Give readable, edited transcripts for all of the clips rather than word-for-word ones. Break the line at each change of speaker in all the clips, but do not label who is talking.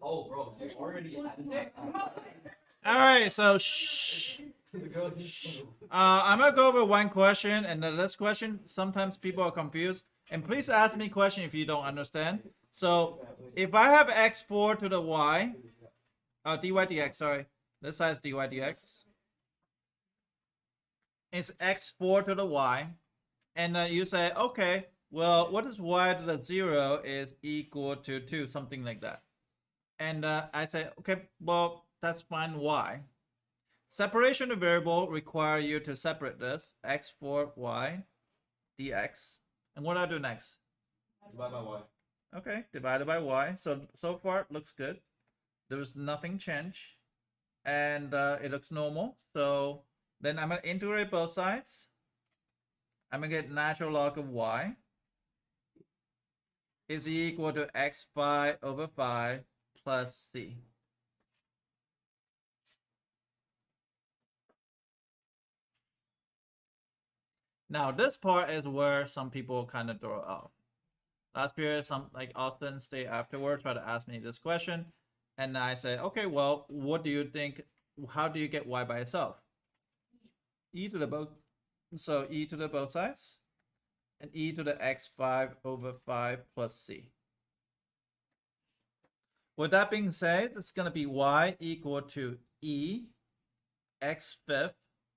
Oh, bro, you already had
All right, so I'm gonna go over one question, and the next question. Sometimes people are confused, and please ask me question if you don't understand. So if I have x4 to the y, dy dx, sorry, this side is dy dx. It's x4 to the y, and you say, okay, well, what is y to the 0 is equal to 2, something like that. And I say, okay, well, that's fine, y. Separation of variable require you to separate this, x4 y dx. And what do I do next?
Divide by y.
Okay, divided by y. So far it looks good. There's nothing changed. And it looks normal. So then I'm going to integrate both sides. I'm going to get natural log of y is equal to x5 over 5 plus c. Now this part is where some people kind of throw off. Last period, some like Austin stay afterward, try to ask me this question, and I say, okay, well, what do you think? How do you get y by itself? E to the both, so e to the both sides, and e to the x5 over 5 plus c. With that being said, it's going to be y equal to e x fifth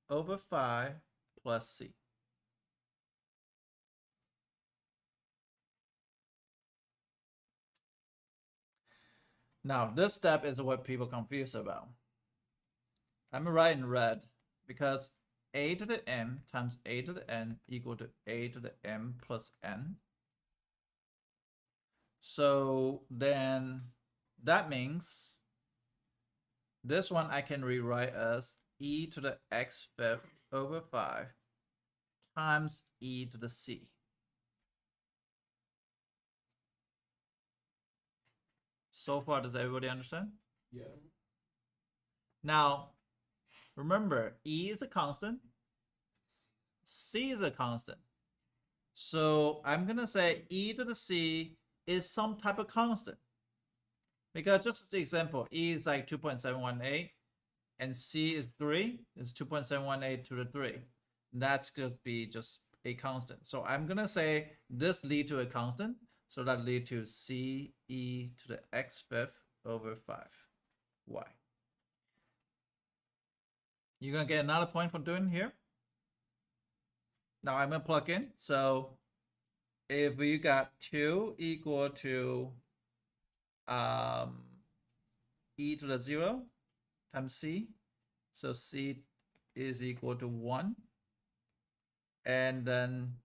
over 5 plus c. Now, this step is what people confuse about. I'm gonna write in red because a to the m times a to the n equal to a to the m plus n. So then that means this one I can rewrite as e to the x fifth over 5 times e to the c. So far, does everybody understand?
Yeah.
Now, remember, e is a constant, c is a constant. So I'm going to say e to the c is some type of constant. Because just the example, e is like 2.718 and c is 3, is 2.718 to the 3. That's going to be just a constant. So I'm going to say this lead to a constant. So that lead to c e to the x fifth over 5 y. You're going to get another point for doing here. Now I'm going to plug in. So if we got 2 equal to e to the 0 times c, so c is equal to 1, and then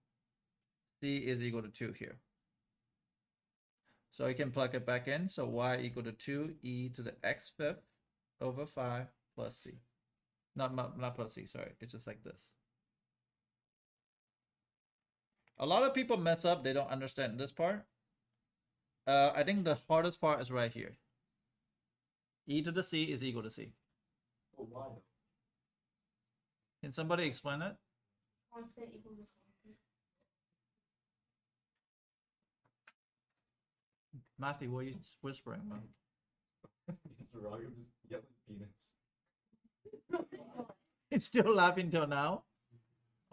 c is equal to 2 here. So you can plug it back in. So y equal to 2 e to the x fifth over 5 plus c. Not plus c, sorry. It's just like this. A lot of people mess up. They don't understand this part. I think the hardest part is right here. E to the c is equal to c.
But why?
Can somebody explain it?
Constant equals a constant.
Matthew, what are you whispering, man?
It's wrong. I'm just yelling penis.
It's still laughing till now.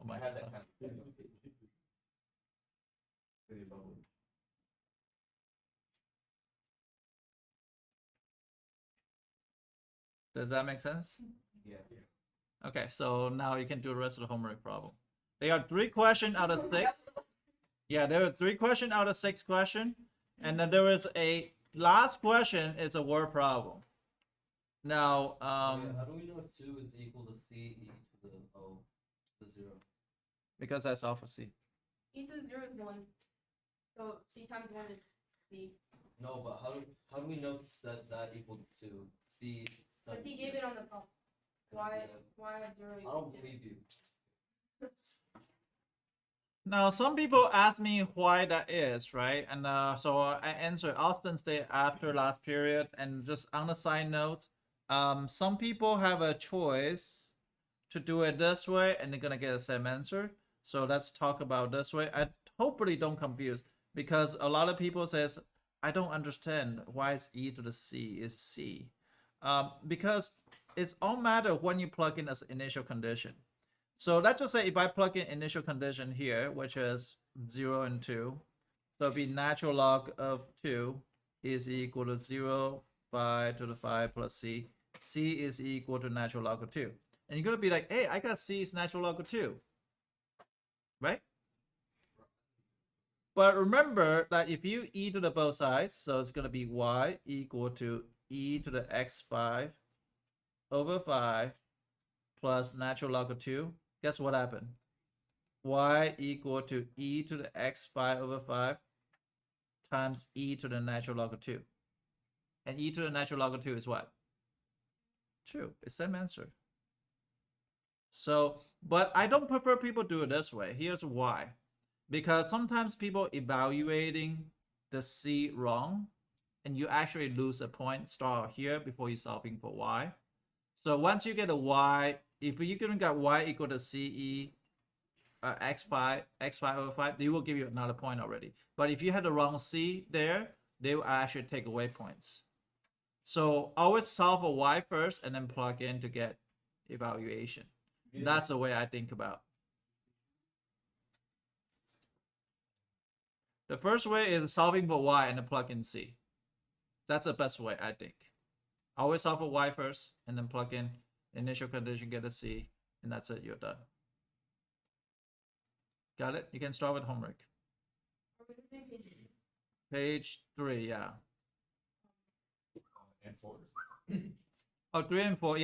Oh my
I had that
god.
kind of video bubble.
Does that make sense?
Yeah.
Okay, so now you can do the rest of the homework problem. There are 3 questions out of 6. Yeah, there are 3 questions out of 6 questions. And then there is a last question is a word problem. Now,
how do we know 2 is equal to c e to the o to the 0?
because that's alpha c.
E to the 0 is 1. So c times 1 is c.
No, but how do we know set that equal to 2? C.
But he gave it on the top. Why have 0
I
equal
don't
to?
believe you.
Now, some people ask me why that is, right? And so I answer Austin stay after last period. And just on the side note, some people have a choice to do it this way, and they're gonna get the same answer. So let's talk about this way. I hopefully don't confuse, because a lot of people says I don't understand why it's e to the c is c. Because it's all matter when you plug in as initial condition. So let's just say if I plug in initial condition here, which is 0 and 2, so it'd be natural log of 2 is equal to 0, 5 to the 5 plus c. C is equal to natural log of 2. And you're going to be like, hey, I got c is natural log of 2. Right? But remember that if you e to the both sides, so it's going to be y equal to e to the x5 over 5 plus natural log of 2. Guess what happened? Y equal to e to the x5 over 5 times e to the natural log of 2. And e to the natural log of 2 is what? 2. It's the same answer. So, but I don't prefer people do it this way. Here's why. Because sometimes people evaluating the c wrong, and you actually lose a point star here before you're solving for y. So once you get a y, if you're going to get y equal to ce x5 over 5, they will give you another point already. But if you had the wrong c there, they will actually take away points. So always solve a y first and then plug in to get evaluation.
Yeah.
That's the way I think about. The first way is solving for y and then plug in c. That's the best way, I think. Always solve for y first and then plug in initial condition, get a c, and that's it, you're done. Got it? You can start with homework. Page 3, yeah.
And 4.
Oh, 3 and 4, yeah.